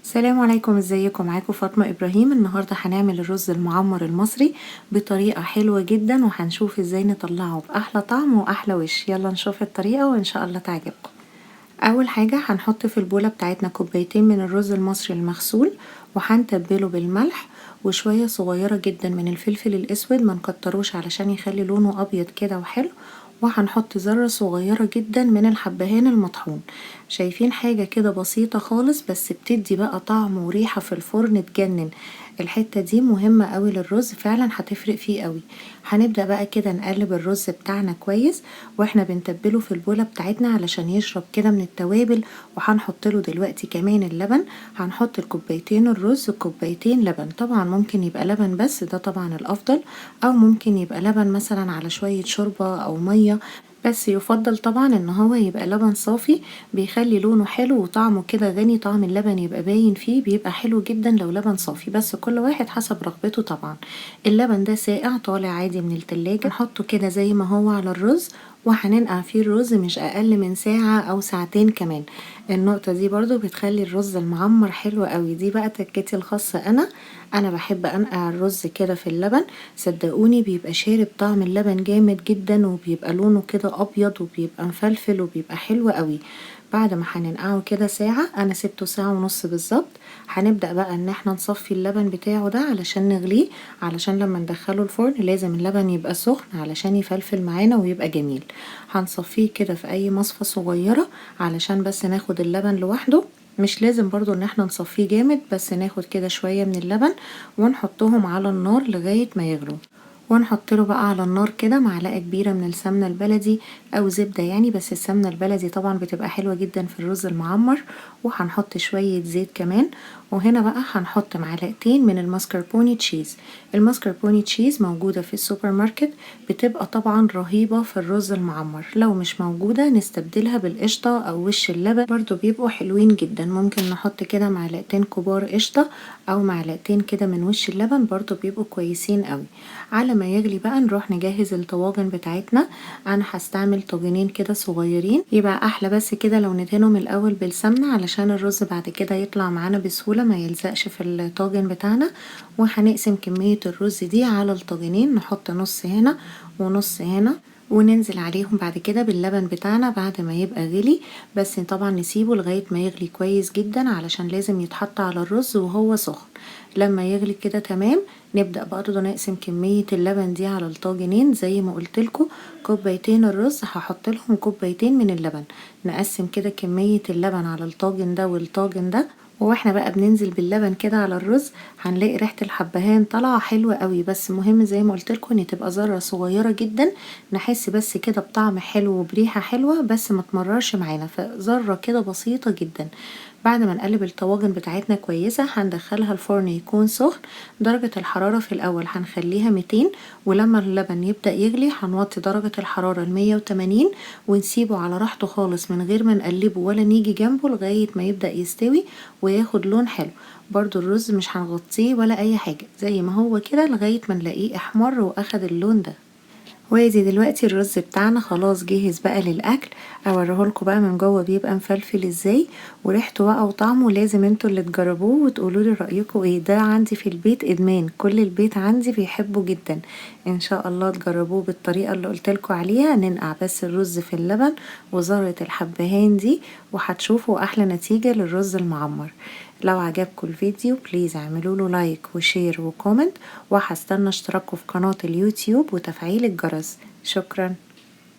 السلام عليكم، ازيكم؟ معاكم فاطمة ابراهيم. النهاردة هنعمل الرز المعمر المصري بطريقة حلوة جدا، وهنشوف ازاي نطلعه بأحلى طعم وأحلى وش. يلا نشوف الطريقة وإن شاء الله تعجبكم. أول حاجة هنحط في البولة بتاعتنا كوبايتين من الرز المصري المغسول، وهنتبله بالملح وشوية صغيرة جدا من الفلفل الأسود، منكتروش علشان يخلي لونه أبيض كده وحلو. وهنحط ذرة صغيرة جدا من الحبهان المطحون. شايفين حاجة كده بسيطة خالص، بس بتدي بقى طعم وريحة في الفرن تجنن. الحتة دي مهمة قوي للرز، فعلا هتفرق فيه قوي. هنبدأ بقى كده نقلب الرز بتاعنا كويس واحنا بنتبله في البولة بتاعتنا علشان يشرب كده من التوابل. وهنحط له دلوقتي كمان اللبن. هنحط الكوبايتين الرز وكوبايتين لبن، طبعا ممكن يبقى لبن بس، ده طبعا الأفضل، أو ممكن يبقى لبن مثلا على شوية شوربة أو مية، بس يفضل طبعا ان هو يبقى لبن صافي، بيخلي لونه حلو وطعمه كده غني. طعم اللبن يبقى باين فيه، بيبقى حلو جدا لو لبن صافي، بس كل واحد حسب رغبته طبعا. اللبن ده ساقع طالع عادي من التلاجة، نحطه كده زي ما هو على الرز، وهننقع فيه الرز مش اقل من ساعة او ساعتين كمان. النقطة دي برضو بتخلي الرز المعمر حلو قوي. دي بقى تكتي الخاصة. انا بحب انقع الرز كده في اللبن، صدقوني بيبقى شارب طعم اللبن جامد جدا، وبيبقى لونه كده ابيض وبيبقى مفلفل وبيبقى حلو قوي. بعد ما هننقعه كده ساعة، انا سبته ساعة ونص بالظبط، هنبدأ بقى ان احنا نصفي اللبن بتاعه ده علشان نغليه، علشان لما ندخله الفرن لازم اللبن يبقى سخن علشان يفلفل معانا ويبقى جميل. هنصفيه كده في اي مصفى صغيرة علشان بس ناخد اللبن لوحده. مش لازم برضو ان احنا نصفيه جامد، بس ناخد كده شوية من اللبن ونحطهم على النار لغاية ما يغلوا. ونحط له بقى على النار كده معلقة كبيرة من السمنة البلدي او زبدة يعني، بس السمنة البلدي طبعا بتبقى حلوة جدا في الرز المعمر. وهنحط شوية زيت كمان. وهنا بقى هنحط معلقتين من الماسكربوني تشيز. الماسكربوني تشيز موجودة في السوبر ماركت، بتبقى طبعا رهيبة في الرز المعمر. لو مش موجودة نستبدلها بالقشطة او وش اللبن، برضو بيبقوا حلوين جدا. ممكن نحط كده معلقتين كبار قشطة او معلقتين كده من وش اللبن، برضو بيبقوا كويسين قوي. على ما يغلي بقى نروح نجهز الطواجن بتاعتنا. انا هستعمل طاجنين كده صغيرين، يبقى احلى بس كده لو ندهنهم الاول بالسمنة علشان الرز بعد كده يطلع معانا بسهولة، ما يلزقش في الطاجن بتاعنا. وهنقسم كمية الرز دي على الطاجنين، نحط نص هنا ونص هنا، وننزل عليهم بعد كده باللبن بتاعنا بعد ما يبقى غلي. بس طبعا نسيبه لغاية ما يغلي كويس جدا، علشان لازم يتحط على الرز وهو سخن. لما يغلي كده تمام، نبدأ برضو نقسم كمية اللبن دي على الطاجنين زي ما قلتلكوا. كوبايتين الرز هحط لهم كوبايتين من اللبن. نقسم كده كمية اللبن على الطاجن ده والطاجن ده. واحنا بقى بننزل باللبن كده على الرز، هنلاقي ريحة الحبهان طالعة حلوة قوي، بس مهم زي ما قلتلكوا ان تبقى ذرة صغيرة جدا، نحس بس كده بطعم حلو وبريحة حلوة، بس ما تمررش معانا، فذرة كده بسيطة جدا. بعد ما نقلب الطواجن بتاعتنا كويسة، هندخلها الفرن يكون سخن. درجة الحرارة في الأول هنخليها 200، ولما اللبن يبدأ يغلي هنوطي درجة الحرارة ل180، ونسيبه على راحته خالص من غير ما نقلبه ولا نيجي جنبه لغاية ما يبدأ يستوي وياخد لون حلو. برضو الرز مش هنغطيه ولا أي حاجة، زي ما هو كده لغاية ما نلاقيه احمر واخد اللون ده. وادي دلوقتي الرز بتاعنا خلاص جاهز بقى للاكل. اوريهولكوا بقى من جوه بيبقى مفلفل ازاي، وريحته بقى وطعمه لازم انتوا اللي تجربوه وتقولولي رأيكم ايه. ده عندي في البيت ادمان، كل البيت عندي بيحبه جدا. ان شاء الله تجربوه بالطريقة اللي قلتلكوا عليها. ننقع بس الرز في اللبن وذرة الحبهان دي، وهتشوفوا احلى نتيجة للرز المعمر. لو عجبكم الفيديو بليز اعملوله لايك وشير وكومنت، وهستنى اشتراككم في قناة اليوتيوب وتفعيل الجرس. شكرا.